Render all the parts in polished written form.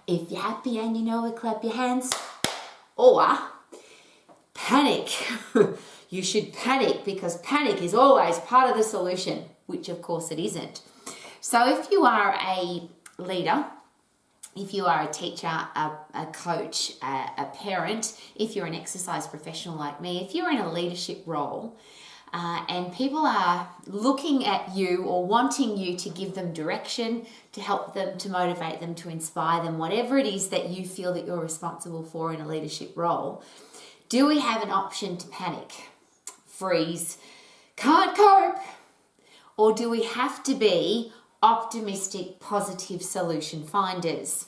If you're happy and you know it, clap your hands. Or panic. You should panic, because panic is always part of the solution, which of course it isn't. So if you are a leader, if you are a teacher, a coach, a parent, if you're an exercise professional like me, if you're in a leadership role, and people are looking at you or wanting you to give them direction, to help them, to motivate them, to inspire them, whatever it is that you feel that you're responsible for in a leadership role, do we have an option to panic, freeze, can't cope? Or do we have to be optimistic, positive solution finders?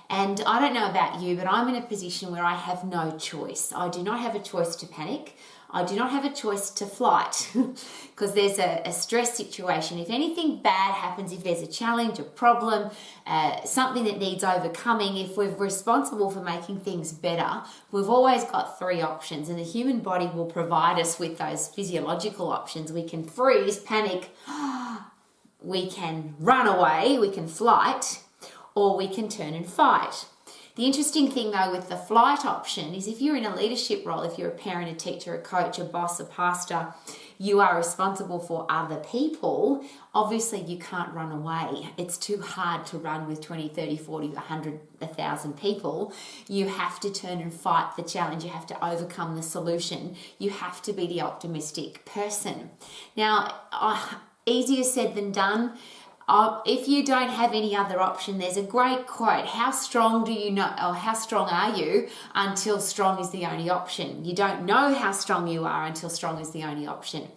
And I don't know about you, but I'm in a position where I have no choice. I do not have a choice to panic. I do not have a choice to flight, because there's a stress situation. If anything bad happens, if there's a challenge, a problem, something that needs overcoming, if we're responsible for making things better, we've always got three options, and the human body will provide us with those physiological options. We can freeze, panic, we can run away, we can flight, or we can turn and fight. The interesting thing though with the flight option is, if you're in a leadership role, if you're a parent, a teacher, a coach, a boss, a pastor, you are responsible for other people. Obviously you can't run away. It's too hard to run with 20, 30, 40, 100, 1,000 people. You have to turn and fight the challenge. You have to overcome the solution. You have to be the optimistic person. Now, easier said than done. If you don't have any other option, there's a great quote: how strong do you know, or how strong are you until strong is the only option? You don't know how strong you are until strong is the only option.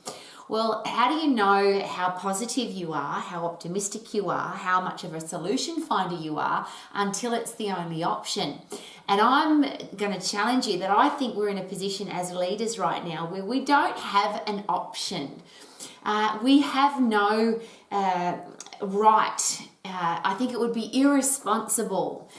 Well, how do you know how positive you are, how optimistic you are, how much of a solution finder you are until it's the only option? And I'm going to challenge you that I think we're in a position as leaders right now where we don't have an option. We have no right. I think it would be irresponsible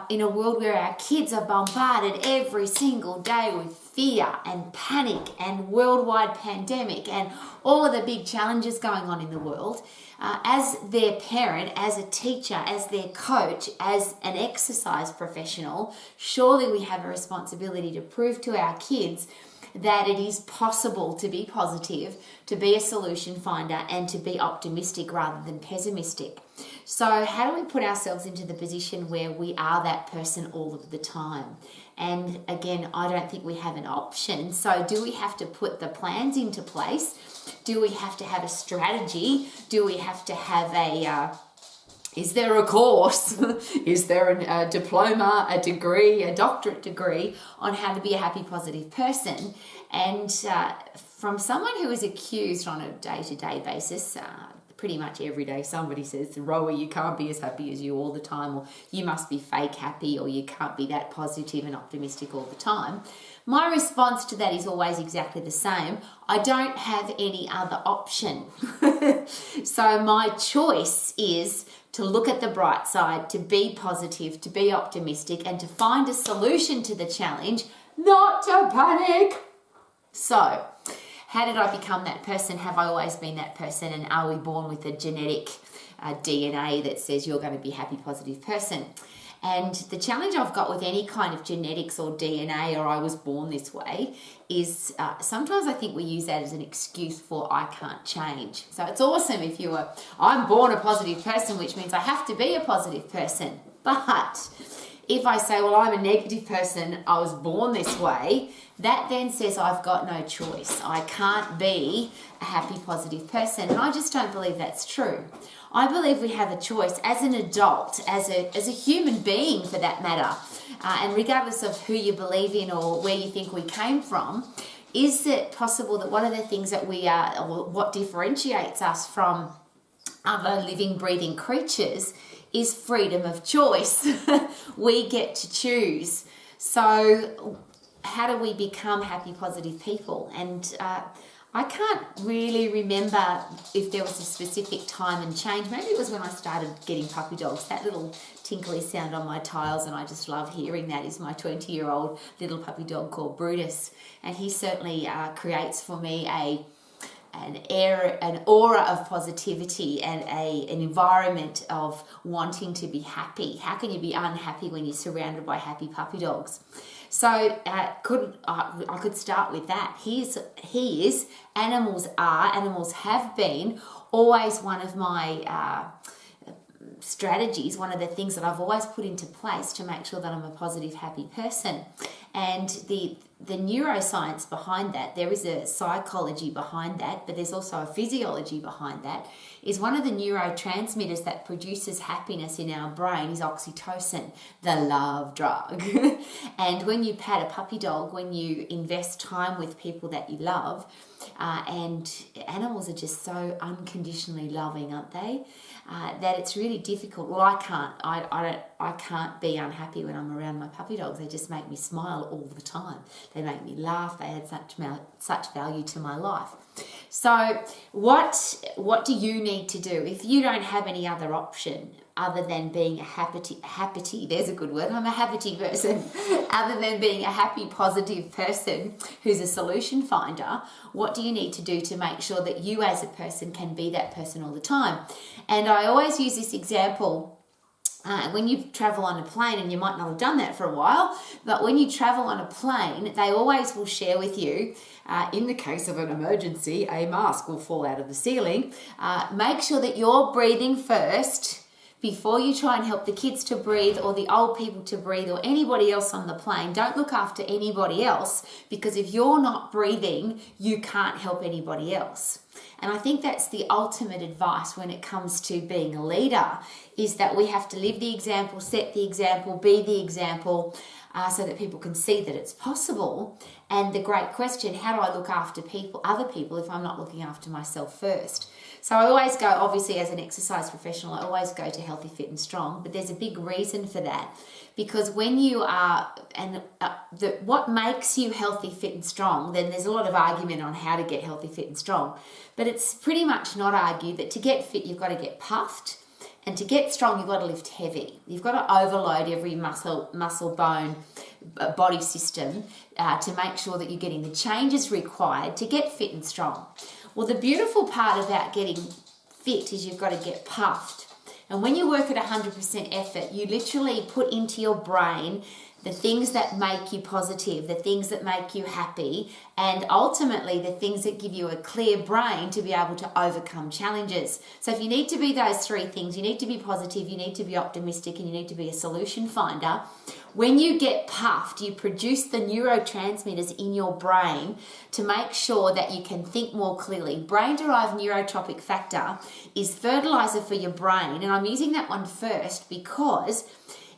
in a world where our kids are bombarded every single day with fear and panic and worldwide pandemic and all of the big challenges going on in the world. As their parent, as a teacher, as their coach, as an exercise professional, surely we have a responsibility to prove to our kids that it is possible to be positive, to be a solution finder, and to be optimistic rather than pessimistic. So how do we put ourselves into the position where we are that person all of the time? And again, I don't think we have an option. So do we have to put the plans into place? Do we have to have a strategy? Do we have to have is there a course? Is there a diploma, a degree, a doctorate degree on how to be a happy, positive person? And from someone who is accused on a day-to-day basis, pretty much every day somebody says, Rowie, you can't be as happy as you all the time, or you must be fake happy, or you can't be that positive and optimistic all the time. My response to that is always exactly the same. I don't have any other option. So my choice is to look at the bright side, to be positive, to be optimistic, and to find a solution to the challenge, not to panic. So, how did I become that person? Have I always been that person? And are we born with a genetic DNA that says you're going to be a happy, positive person? And the challenge I've got with any kind of genetics or DNA, or I was born this way, is sometimes I think we use that as an excuse for I can't change. So it's awesome if you are, I'm born a positive person, which means I have to be a positive person. But if I say, well, I'm a negative person, I was born this way, that then says I've got no choice. I can't be a happy, positive person. And I just don't believe that's true. I believe we have a choice as an adult, as a human being for that matter, and regardless of who you believe in or where you think we came from. Is it possible that one of the things that we are, or what differentiates us from other living, breathing creatures, is freedom of choice? We get to choose. So how do we become happy, positive people? And I can't really remember if there was a specific time and change. Maybe it was when I started getting puppy dogs. That little tinkly sound on my tiles, and I just love hearing that, is my 20-year-old little puppy dog called Brutus. And he certainly creates for me a an aura of positivity and an environment of wanting to be happy. How can you be unhappy when you're surrounded by happy puppy dogs? So I could start with that. Animals have been always one of my strategies, one of the things that I've always put into place to make sure that I'm a positive, happy person. And the neuroscience behind that, there is a psychology behind that, but there's also a physiology behind that, is one of the neurotransmitters that produces happiness in our brain is oxytocin, the love drug. And when you pat a puppy dog, when you invest time with people that you love, and animals are just so unconditionally loving, aren't they? That it's really difficult. Well, I can't be unhappy when I'm around my puppy dogs. They just make me smile all the time. They make me laugh. They add such value to my life. So what do you need to do if you don't have any other option other than being a happy, there's a good word, I'm a happy person, other than being a happy, positive person who's a solution finder? What do you need to do to make sure that you as a person can be that person all the time? And I always use this example. When you travel on a plane, and you might not have done that for a while, but when you travel on a plane, they always will share with you, in the case of an emergency, a mask will fall out of the ceiling. Make sure that you're breathing first before you try and help the kids to breathe or the old people to breathe or anybody else on the plane. Don't look after anybody else, because if you're not breathing, you can't help anybody else. And I think that's the ultimate advice when it comes to being a leader, is that we have to live the example, set the example, be the example, so that people can see that it's possible. And the great question, how do I look after other people if I'm not looking after myself first? So I always go, obviously as an exercise professional, I always go to Healthy, Fit and Strong, but there's a big reason for that. Because when you are, what makes you healthy, fit and strong, then there's a lot of argument on how to get healthy, fit and strong. But it's pretty much not argued that to get fit, you've got to get puffed. And to get strong, you've got to lift heavy. You've got to overload every muscle, bone, body system to make sure that you're getting the changes required to get fit and strong. Well, the beautiful part about getting fit is you've got to get puffed. And when you work at 100% effort, you literally put into your brain the things that make you positive, the things that make you happy, and ultimately the things that give you a clear brain to be able to overcome challenges. So if you need to be those three things, you need to be positive, you need to be optimistic, and you need to be a solution finder. When you get puffed, you produce the neurotransmitters in your brain to make sure that you can think more clearly. Brain-derived neurotropic factor is fertilizer for your brain, and I'm using that one first because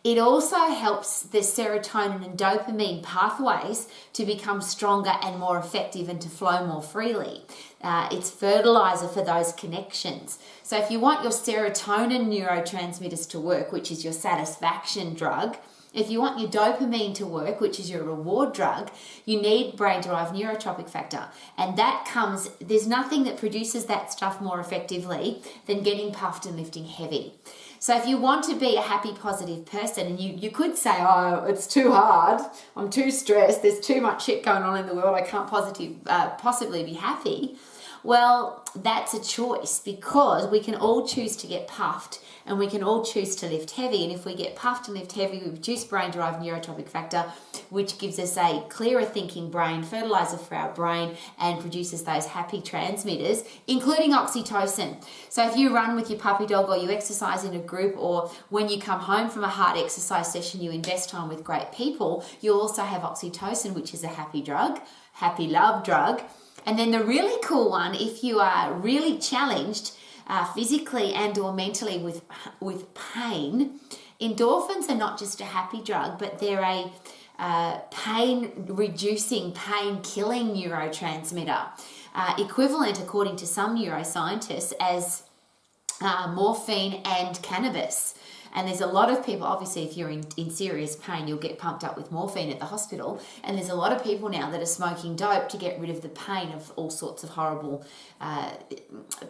it also helps the serotonin and dopamine pathways to become stronger and more effective and to flow more freely. It's fertilizer for those connections. So if you want your serotonin neurotransmitters to work, which is your satisfaction drug, if you want your dopamine to work, which is your reward drug, you need brain-derived neurotropic factor. And that comes, there's nothing that produces that stuff more effectively than getting puffed and lifting heavy. So if you want to be a happy, positive person, and you could say, oh, it's too hard, I'm too stressed, there's too much shit going on in the world, I can't possibly be happy. Well, that's a choice, because we can all choose to get puffed and we can all choose to lift heavy. And if we get puffed and lift heavy, we produce brain-derived neurotropic factor, which gives us a clearer thinking brain, fertilizer for our brain, and produces those happy transmitters, including oxytocin. So if you run with your puppy dog, or you exercise in a group, or when you come home from a hard exercise session, you invest time with great people, you'll also have oxytocin, which is a happy drug, happy love drug. And then the really cool one, if you are really challenged physically and or mentally with pain, endorphins are not just a happy drug, but they're a pain-reducing, pain-killing neurotransmitter, equivalent, according to some neuroscientists, as morphine and cannabis. And there's a lot of people, obviously, if you're in serious pain, you'll get pumped up with morphine at the hospital. And there's a lot of people now that are smoking dope to get rid of the pain of all sorts of horrible,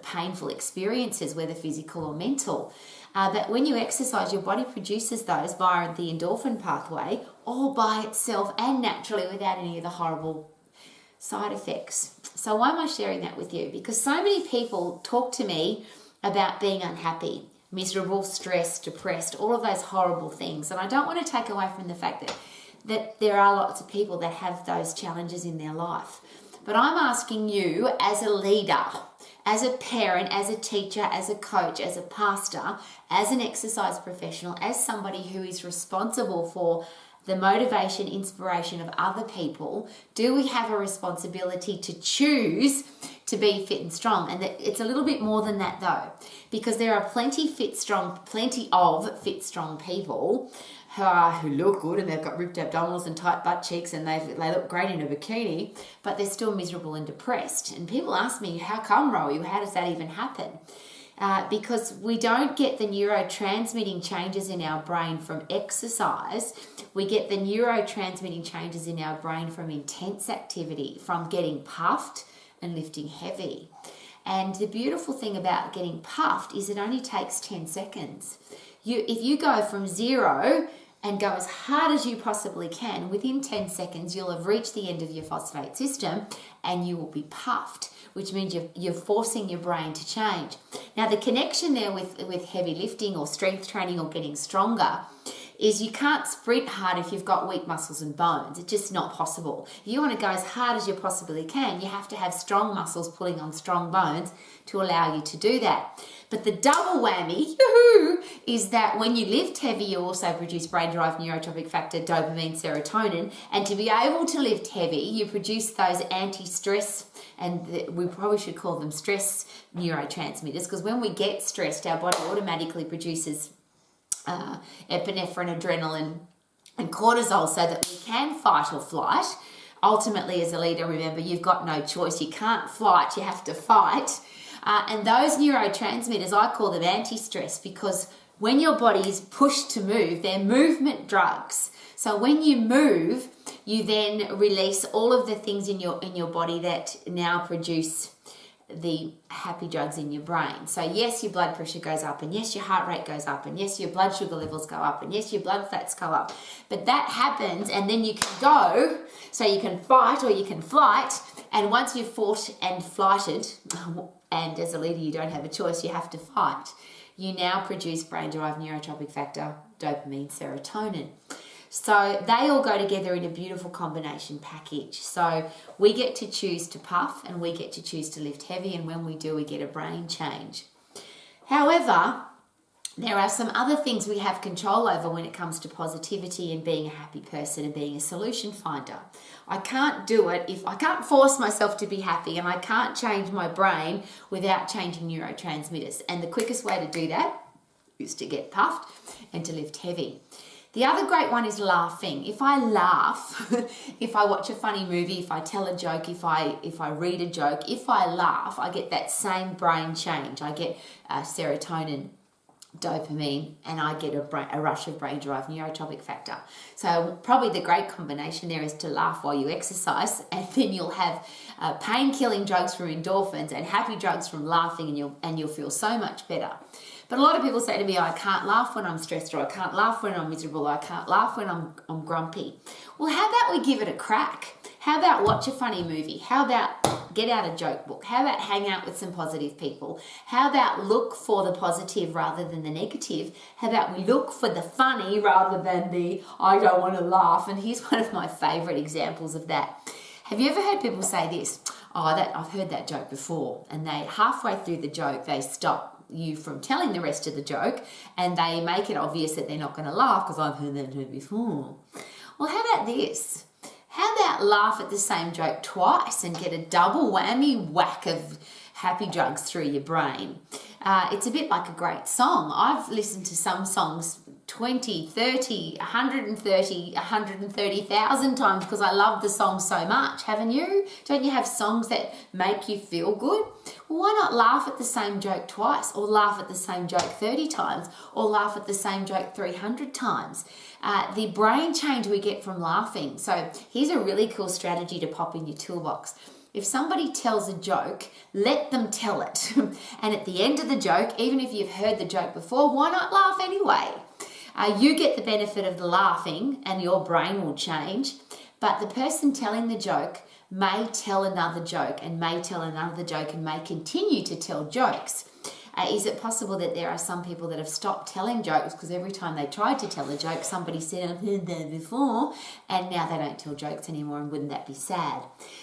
painful experiences, whether physical or mental. But when you exercise, your body produces those via the endorphin pathway, all by itself and naturally, without any of the horrible side effects. So why am I sharing that with you? Because so many people talk to me about being unhappy, miserable, stressed, depressed, all of those horrible things. And I don't want to take away from the fact that there are lots of people that have those challenges in their life. But I'm asking you as a leader, as a parent, as a teacher, as a coach, as a pastor, as an exercise professional, as somebody who is responsible for the motivation, inspiration of other people, do we have a responsibility to choose to be fit and strong? And it's a little bit more than that though, because there are plenty of fit, strong people who look good and they've got ripped abdominals and tight butt cheeks and they look great in a bikini, but they're still miserable and depressed. And people ask me, how come, Rowie? How does that even happen? Because we don't get the neurotransmitting changes in our brain from exercise. We get the neurotransmitting changes in our brain from intense activity, from getting puffed and lifting heavy. And the beautiful thing about getting puffed is it only takes 10 seconds. If you go from 0 and go as hard as you possibly can, within 10 seconds you'll have reached the end of your phosphate system and you will be puffed, which means you're forcing your brain to change. Now the connection there with heavy lifting or strength training or getting stronger is you can't sprint hard if you've got weak muscles and bones. It's just not possible. If you want to go as hard as you possibly can, you have to have strong muscles pulling on strong bones to allow you to do that. But the double whammy, is that when you lift heavy, you also produce brain-derived neurotropic factor, dopamine, serotonin. And to be able to lift heavy, you produce those anti-stress, and we probably should call them stress neurotransmitters, because when we get stressed, our body automatically produces epinephrine, adrenaline, and cortisol so that we can fight or flight. Ultimately, as a leader, remember, you've got no choice. You can't flight, you have to fight. And those neurotransmitters, I call them anti-stress, because when your body is pushed to move, they're movement drugs. So when you move, you then release all of the things in your body that now produce the happy drugs in your brain. So yes, your blood pressure goes up, and yes, your heart rate goes up, and yes, your blood sugar levels go up, and yes, your blood fats go up. But that happens, and then you can go, so you can fight or you can flight. And once you've fought and flighted, and as a leader you don't have a choice, you have to fight, you now produce brain-derived neurotropic factor, dopamine, serotonin. So they all go together in a beautiful combination package. So we get to choose to puff and we get to choose to lift heavy, and when we do, we get a brain change. However, there are some other things we have control over when it comes to positivity and being a happy person and being a solution finder. I can't do it if I can't force myself to be happy, and I can't change my brain without changing neurotransmitters. And the quickest way to do that is to get puffed and to lift heavy. The other great one is laughing. If I laugh, if I watch a funny movie, if I tell a joke, if I read a joke, if I laugh, I get that same brain change. I get serotonin, dopamine, and I get a rush of brain-derived neurotropic factor. So probably the great combination there is to laugh while you exercise, and then you'll have pain-killing drugs from endorphins and happy drugs from laughing, and you'll feel so much better. But a lot of people say to me, I can't laugh when I'm stressed, or I can't laugh when I'm miserable, or I can't laugh when I'm grumpy. Well, how about we give it a crack? How about watch a funny movie? How about get out a joke book? How about hang out with some positive people? How about look for the positive rather than the negative? How about we look for the funny rather than the I don't want to laugh? And here's one of my favorite examples of that. Have you ever heard people say this? I've heard that joke before. And they halfway through the joke, they stop you from telling the rest of the joke, and they make it obvious that they're not going to laugh because I've heard that joke before. Well, how about this? How about laugh at the same joke twice and get a double whammy whack of happy drugs through your brain? It's a bit like a great song. I've listened to some songs 20, 30, 130, 130,000 times because I love the song so much. Haven't you? Don't you have songs that make you feel good? Well, why not laugh at the same joke twice, or laugh at the same joke 30 times, or laugh at the same joke 300 times? The brain change we get from laughing. So here's a really cool strategy to pop in your toolbox. If somebody tells a joke, let them tell it. And at the end of the joke, even if you've heard the joke before, why not laugh anyway? You get the benefit of the laughing and your brain will change. but the person telling the joke may tell another joke and may tell another joke and may continue to tell jokes. Is it possible that there are some people that have stopped telling jokes because every time they tried to tell a joke, somebody said, I've heard that before, and now they don't tell jokes anymore, and wouldn't that be sad?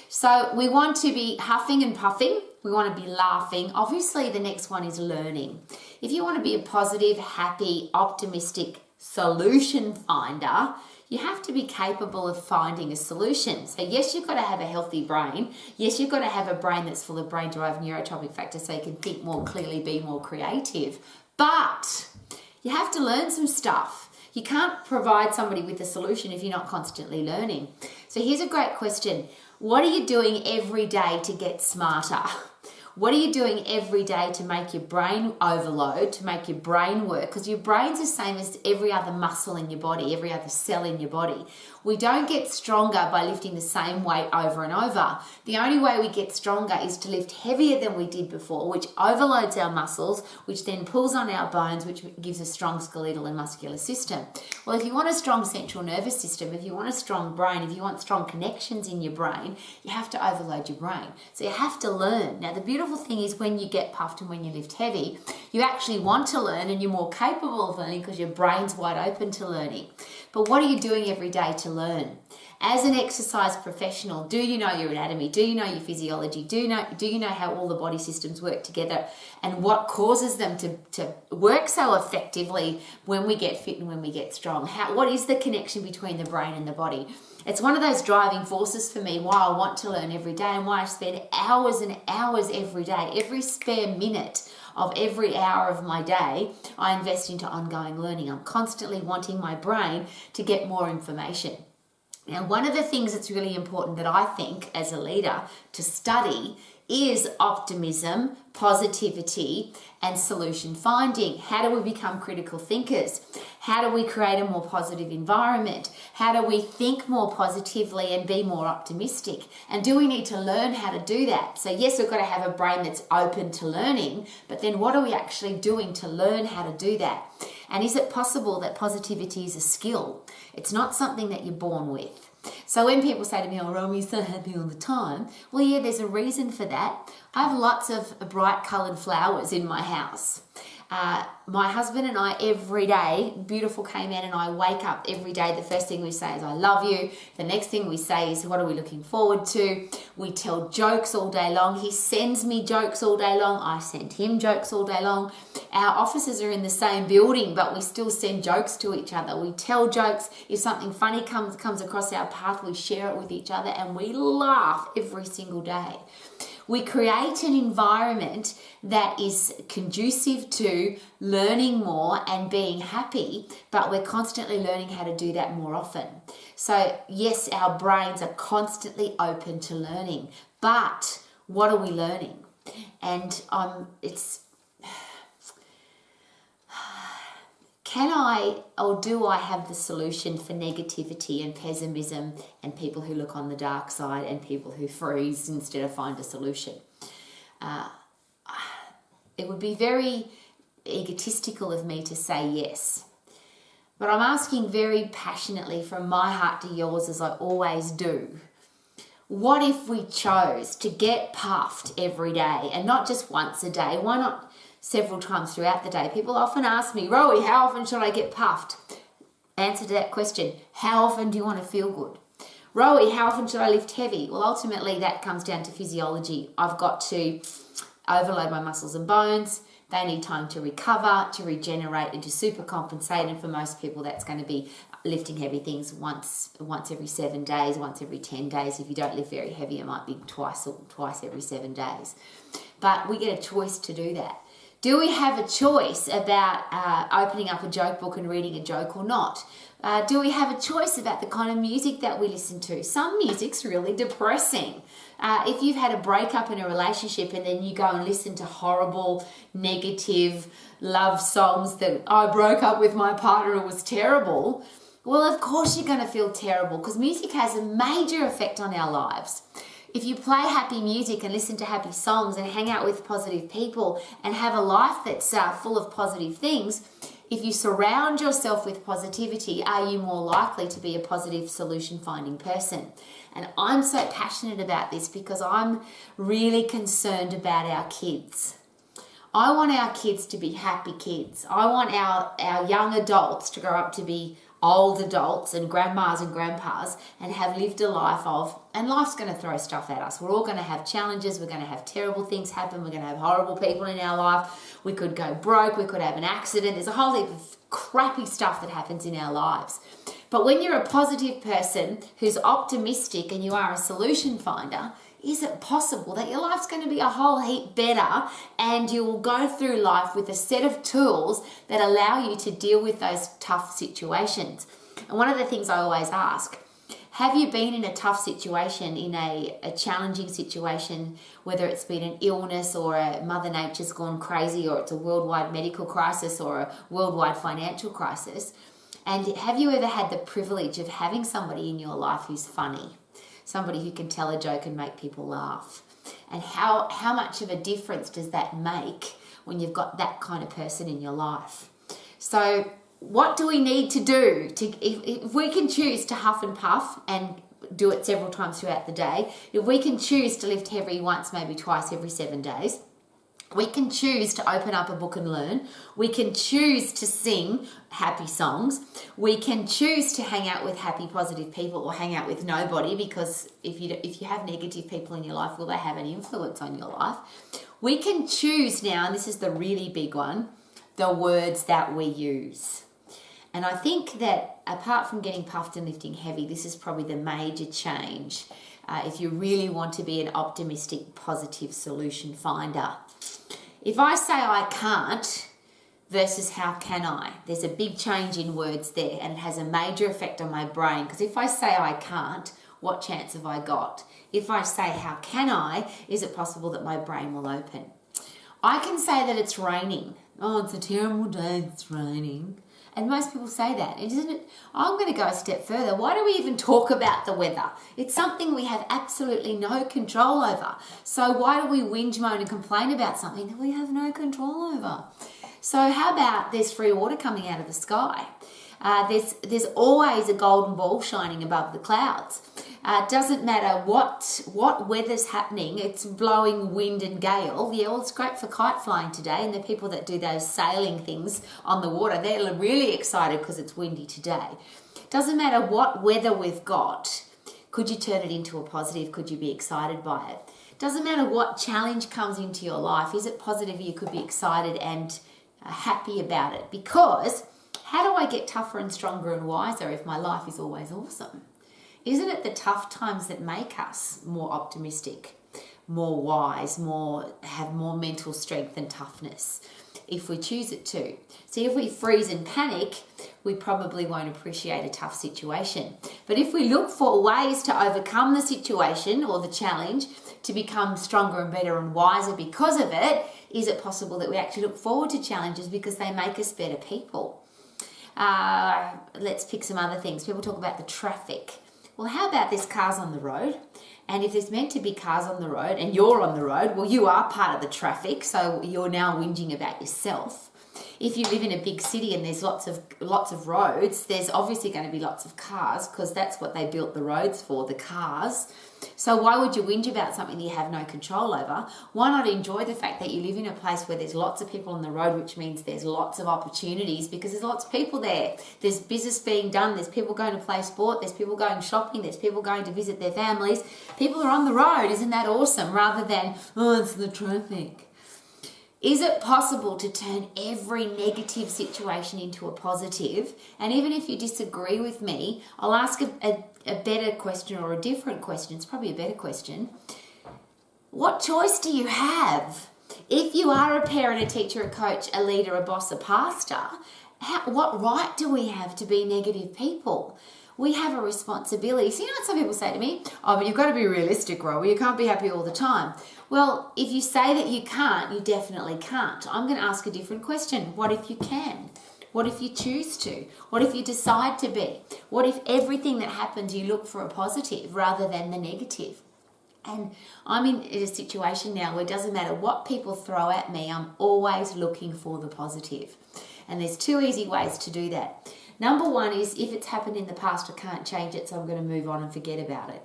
So we want to be huffing and puffing. We want to be laughing. Obviously, the next one is learning. If you want to be a positive, happy, optimistic solution finder, you have to be capable of finding a solution. So yes, you've got to have a healthy brain. Yes, you've got to have a brain that's full of brain-derived neurotropic factors so you can think more clearly, be more creative. But you have to learn some stuff. You can't provide somebody with a solution if you're not constantly learning. So here's a great question. What are you doing every day to get smarter? What are you doing every day to make your brain overload, to make your brain work? Because your brain's the same as every other muscle in your body, every other cell in your body. We don't get stronger by lifting the same weight over and over. The only way we get stronger is to lift heavier than we did before, which overloads our muscles, which then pulls on our bones, which gives a strong skeletal and muscular system. Well, if you want a strong central nervous system, if you want a strong brain, if you want strong connections in your brain, you have to overload your brain. So you have to learn. Now, the beautiful thing is when you get puffed and when you lift heavy, you actually want to learn and you're more capable of learning because your brain's wide open to learning. But what are you doing every day to learn? As an exercise professional, do you know your anatomy? Do you know your physiology? Do you know how all the body systems work together and what causes them to work so effectively when we get fit and when we get strong? What is the connection between the brain and the body? It's one of those driving forces for me why I want to learn every day and why I spend hours and hours every day. Every spare minute of every hour of my day, I invest into ongoing learning. I'm constantly wanting my brain to get more information. Now, one of the things that's really important that I think as a leader to study is optimism, positivity, and solution finding. How do we become critical thinkers? How do we create a more positive environment? How do we think more positively and be more optimistic? And do we need to learn how to do that? So yes, we've got to have a brain that's open to learning, but then what are we actually doing to learn how to do that? And is it possible that positivity is a skill? It's not something that you're born with. So when people say to me, oh, Rowie, you're so happy all the time. Well, yeah, there's a reason for that. I have lots of bright coloured flowers in my house. My husband and I every day, beautiful K-Man and I wake up every day. The first thing we say is, I love you. The next thing we say is, what are we looking forward to? We tell jokes all day long. He sends me jokes all day long. I send him jokes all day long. Our offices are in the same building, but we still send jokes to each other. We tell jokes. If something funny comes across our path, we share it with each other and we laugh every single day. We create an environment that is conducive to learning more and being happy, but we're constantly learning how to do that more often. So yes, our brains are constantly open to learning, but what are we learning? And can I or do I have the solution for negativity and pessimism and people who look on the dark side and people who freeze instead of find a solution? It would be very egotistical of me to say yes. But I'm asking very passionately from my heart to yours, as I always do. What if we chose to get puffed every day and not just once a day? Why not several times throughout the day? People often ask me, Rowie, how often should I get puffed? Answer to that question, how often do you want to feel good? Rowie, how often should I lift heavy? Well, ultimately that comes down to physiology. I've got to overload my muscles and bones. They need time to recover, to regenerate, and to super compensate. And for most people, that's going to be lifting heavy things once every 7 days, once every 10 days. If you don't lift very heavy, it might be twice every 7 days. But we get a choice to do that. Do we have a choice about opening up a joke book and reading a joke or not? Do we have a choice about the kind of music that we listen to? Some music's really depressing. If you've had a breakup in a relationship and then you go and listen to horrible, negative love songs that I broke up with my partner, it was terrible, well, of course you're going to feel terrible because music has a major effect on our lives. If you play happy music and listen to happy songs and hang out with positive people and have a life that's full of positive things, If you surround yourself with positivity, are you more likely to be a positive solution finding person? And I'm so passionate about this because I'm really concerned about our kids. I want our kids to be happy kids. I want our young adults to grow up to be old adults and grandmas and grandpas and have lived a life of, and life's going to throw stuff at us. We're all going to have challenges. We're going to have terrible things happen. We're going to have horrible people in our life. We could go broke. We could have an accident. There's a whole heap of crappy stuff that happens in our lives. But when you're a positive person who's optimistic and you are a solution finder, is it possible that your life's going to be a whole heap better and you will go through life with a set of tools that allow you to deal with those tough situations? And one of the things I always ask, have you been in a tough situation, in a challenging situation, whether it's been an illness or a Mother Nature's gone crazy or it's a worldwide medical crisis or a worldwide financial crisis? And have you ever had the privilege of having somebody in your life who's funny? Somebody who can tell a joke and make people laugh? And how much of a difference does that make when you've got that kind of person in your life? So what do we need to do if we can choose to huff and puff and do it several times throughout the day, if we can choose to lift heavy once, maybe twice every 7 days, we can choose to open up a book and learn. We can choose to sing happy songs. We can choose to hang out with happy, positive people or hang out with nobody, because if you have negative people in your life, will they have any influence on your life? We can choose now, and this is the really big one, the words that we use. And I think that apart from getting puffed and lifting heavy, this is probably the major change if you really want to be an optimistic, positive solution finder. If I say I can't versus how can I, there's a big change in words there, and it has a major effect on my brain, because if I say I can't, what chance have I got? If I say how can I, is it possible that my brain will open? I can say that it's raining. Oh, it's a terrible day, it's raining. And most people say that, isn't it? I'm going to go a step further. Why do we even talk about the weather? It's something we have absolutely no control over. So why do we whinge, moan and complain about something that we have no control over? So how about there's free water coming out of the sky? There's always a golden ball shining above the clouds. It doesn't matter what weather's happening. It's blowing wind and gale. Yeah, well, it's great for kite flying today, and the people that do those sailing things on the water, they're really excited because it's windy today. Doesn't matter what weather we've got. Could you turn it into a positive? Could you be excited by it? Doesn't matter what challenge comes into your life. Is it positive? You could be excited and happy about it, because how do I get tougher and stronger and wiser if my life is always awesome? Isn't it the tough times that make us more optimistic, more wise, have more mental strength and toughness, if we choose it to? See, if we freeze and panic, we probably won't appreciate a tough situation. But if we look for ways to overcome the situation or the challenge, to become stronger and better and wiser because of it, is it possible that we actually look forward to challenges because they make us better people? Let's pick some other things. People talk about the traffic. Well, how about there's cars on the road? And if there's meant to be cars on the road and you're on the road, well, you are part of the traffic, so you're now whinging about yourself. If you live in a big city and there's lots of roads, there's obviously going to be lots of cars, because that's what they built the roads for, the cars. So why would you whinge about something that you have no control over? Why not enjoy the fact that you live in a place where there's lots of people on the road, which means there's lots of opportunities because there's lots of people there. There's business being done. There's people going to play sport. There's people going shopping. There's people going to visit their families. People are on the road. Isn't that awesome? Rather than, oh, it's the traffic. Is it possible to turn every negative situation into a positive? And even if you disagree with me, I'll ask a better question, or a different question. It's probably a better question. What choice do you have? If you are a parent, a teacher, a coach, a leader, a boss, a pastor, what right do we have to be negative people? We have a responsibility. So you know what some people say to me? Oh, but you've got to be realistic, Rowie. You can't be happy all the time. Well, if you say that you can't, you definitely can't. I'm going to ask a different question. What if you can? What if you choose to? What if you decide to be? What if everything that happens you look for a positive rather than the negative? And I'm in a situation now where it doesn't matter what people throw at me, I'm always looking for the positive. And there's two easy ways to do that. Number one is, if it's happened in the past, I can't change it, so I'm going to move on and forget about it.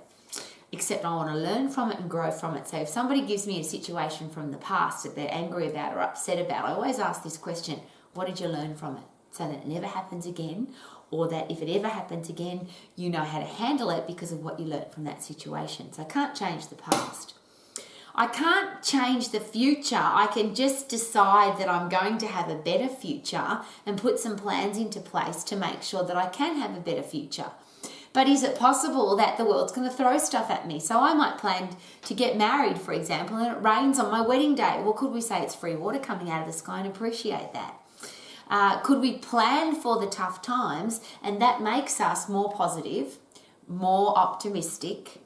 Except I want to learn from it and grow from it. So if somebody gives me a situation from the past that they're angry about or upset about, I always ask this question: what did you learn from it? So that it never happens again, or that if it ever happens again, you know how to handle it because of what you learned from that situation. So I can't change the past. I can't change the future. I can just decide that I'm going to have a better future and put some plans into place to make sure that I can have a better future. But is it possible that the world's going to throw stuff at me? So I might plan to get married, for example, and it rains on my wedding day. Well, could we say it's free water coming out of the sky and appreciate that? Could we plan for the tough times, and that makes us more positive, more optimistic?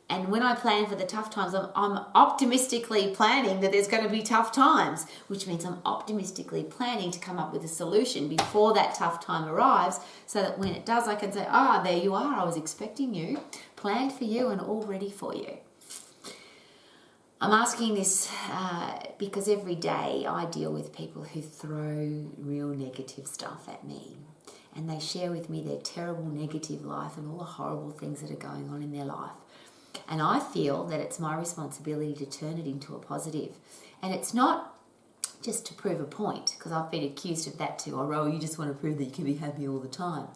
And when I plan for the tough times, I'm optimistically planning that there's going to be tough times, which means I'm optimistically planning to come up with a solution before that tough time arrives, so that when it does, I can say, there you are, I was expecting you, planned for you and all ready for you. I'm asking this because every day I deal with people who throw real negative stuff at me, and they share with me their terrible negative life and all the horrible things that are going on in their life. And I feel that it's my responsibility to turn it into a positive. And it's not just to prove a point, because I've been accused of that too. Rowie, you just want to prove that you can be happy all the time.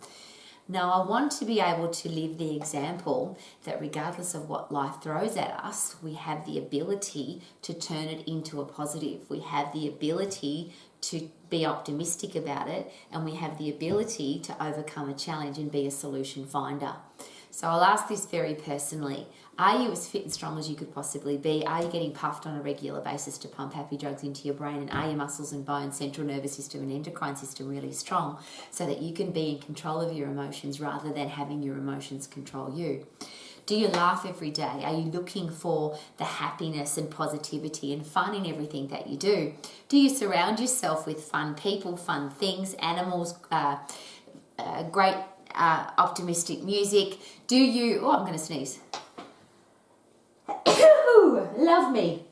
No, I want to be able to live the example that regardless of what life throws at us, we have the ability to turn it into a positive. We have the ability to be optimistic about it, and we have the ability to overcome a challenge and be a solution finder. So I'll ask this very personally. Are you as fit and strong as you could possibly be? Are you getting puffed on a regular basis to pump happy drugs into your brain? And are your muscles and bones, central nervous system and endocrine system really strong so that you can be in control of your emotions rather than having your emotions control you? Do you laugh every day? Are you looking for the happiness and positivity and fun in everything that you do? Do you surround yourself with fun people, fun things, animals, great optimistic music? Do you... I'm going to sneeze. Love me.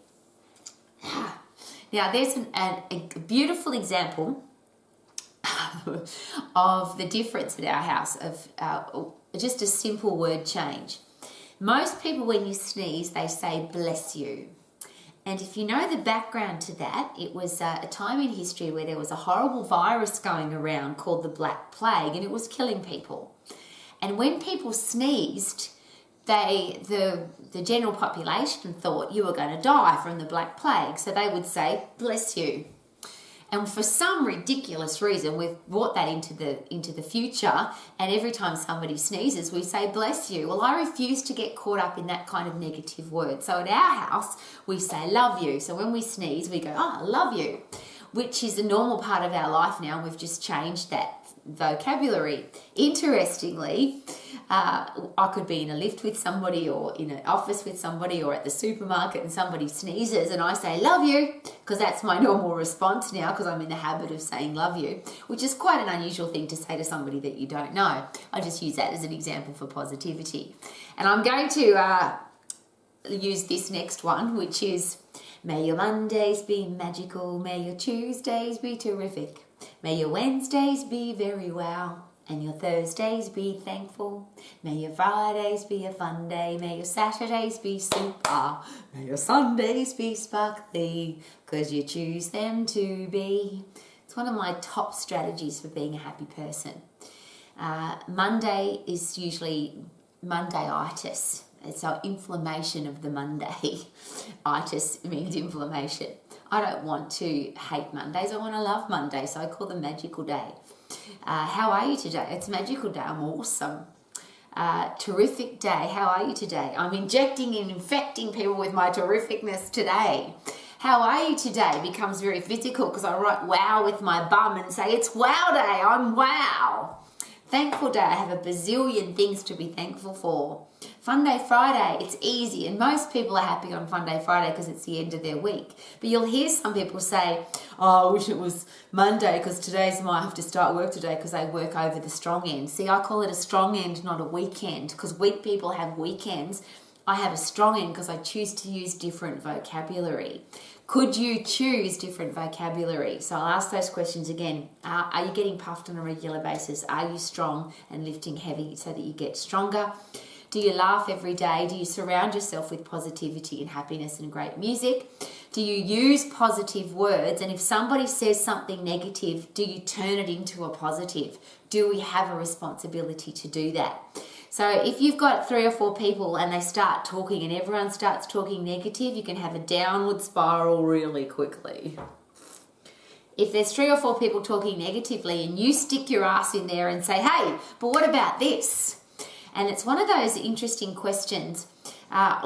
Now, there's a beautiful example of the difference at our house of just a simple word change. Most people, when you sneeze, they say, bless you. And if you know the background to that, it was a time in history where there was a horrible virus going around called the Black Plague, and it was killing people. And when people sneezed, the general population thought you were going to die from the Black Plague. So they would say, bless you. And for some ridiculous reason, we've brought that into the future, and every time somebody sneezes, we say, bless you. Well, I refuse to get caught up in that kind of negative word. So at our house, we say, love you. So when we sneeze, we go, I love you, which is a normal part of our life now. We've just changed that vocabulary. Interestingly, I could be in a lift with somebody or in an office with somebody or at the supermarket and somebody sneezes and I say love you, because that's my normal response now, because I'm in the habit of saying love you, which is quite an unusual thing to say to somebody that you don't know. I just use that as an example for positivity. And I'm going to use this next one, which is, may your Mondays be magical, may your Tuesdays be terrific, may your Wednesdays be very wow, and your Thursdays be thankful. May your Fridays be a fun day. May your Saturdays be super. May your Sundays be sparkly, 'cause you choose them to be. It's one of my top strategies for being a happy person. Monday is usually Mondayitis. It's our inflammation of the Monday. Itis means inflammation. I don't want to hate Mondays. I want to love Mondays, so I call them magical day. How are you today? It's a magical day. I'm awesome. Terrific day. How are you today? I'm injecting and infecting people with my terrificness today. How are you today? Becomes very physical because I write wow with my bum and say it's wow day. I'm wow. Thankful day. I have a bazillion things to be thankful for. Fun day Friday, it's easy, and most people are happy on Fun day Friday because it's the end of their week. But you'll hear some people say, oh, I wish it was Monday because I have to start work today because I work over the strong end. See, I call it a strong end, not a weekend, because weak people have weekends. I have a strong end because I choose to use different vocabulary. Could you choose different vocabulary? So I'll ask those questions again. Are you getting puffed on a regular basis? Are you strong and lifting heavy so that you get stronger? Do you laugh every day? Do you surround yourself with positivity and happiness and great music? Do you use positive words? And if somebody says something negative, do you turn it into a positive? Do we have a responsibility to do that? So if you've got 3 or 4 people and they start talking and everyone starts talking negative, you can have a downward spiral really quickly. If there's 3 or 4 people talking negatively and you stick your ass in there and say, hey, but what about this? And it's one of those interesting questions.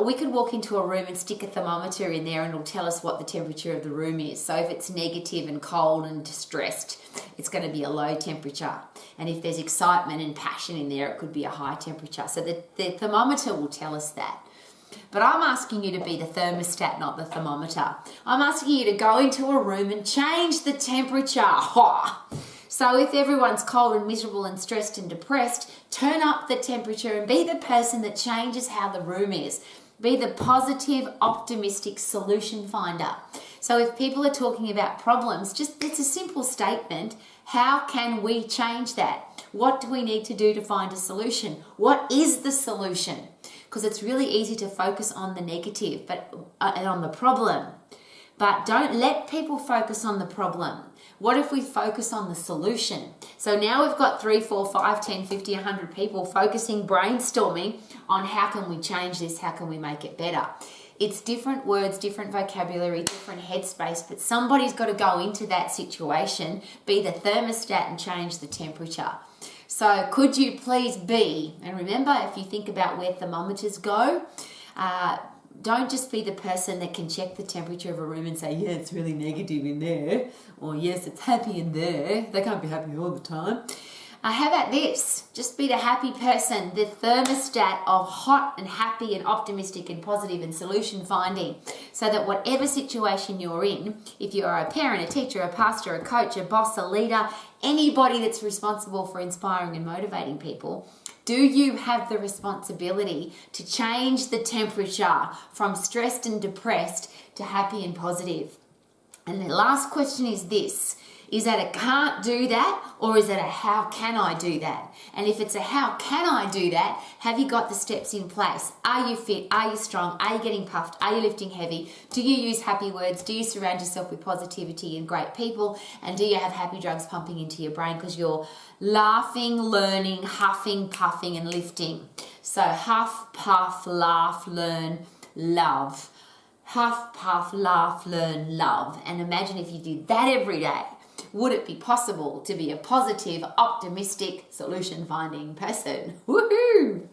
We could walk into a room and stick a thermometer in there and it'll tell us what the temperature of the room is. So if it's negative and cold and distressed, it's going to be a low temperature. And if there's excitement and passion in there, it could be a high temperature. So the thermometer will tell us that. But I'm asking you to be the thermostat, not the thermometer. I'm asking you to go into a room and change the temperature. So if everyone's cold and miserable and stressed and depressed, turn up the temperature and be the person that changes how the room is. Be the positive, optimistic solution finder. So if people are talking about problems, it's a simple statement. How can we change that? What do we need to do to find a solution? What is the solution? Because it's really easy to focus on the negative and on the problem. But don't let people focus on the problem. What if we focus on the solution? So now we've got 3, 4, 5, 10, 50, 100 people focusing, brainstorming on how can we change this, how can we make it better. It's different words, different vocabulary, different headspace, but somebody's got to go into that situation, be the thermostat and change the temperature. So could you please be, and remember, if you think about where thermometers go, don't just be the person that can check the temperature of a room and say, yeah, it's really negative in there, or yes, it's happy in there. They can't be happy all the time. How about this? Just be the happy person, the thermostat of hot and happy and optimistic and positive and solution finding, so that whatever situation you're in, if you are a parent, a teacher, a pastor, a coach, a boss, a leader, anybody that's responsible for inspiring and motivating people, do you have the responsibility to change the temperature from stressed and depressed to happy and positive? And the last question is this. Is that a can't do that, or is it a how can I do that? And if it's a how can I do that, have you got the steps in place? Are you fit? Are you strong? Are you getting puffed? Are you lifting heavy? Do you use happy words? Do you surround yourself with positivity and great people? And do you have happy drugs pumping into your brain because you're laughing, learning, huffing, puffing and lifting? So huff, puff, laugh, learn, love. Huff, puff, laugh, learn, love. And imagine if you did that every day. Would it be possible to be a positive, optimistic, solution-finding person? Woohoo!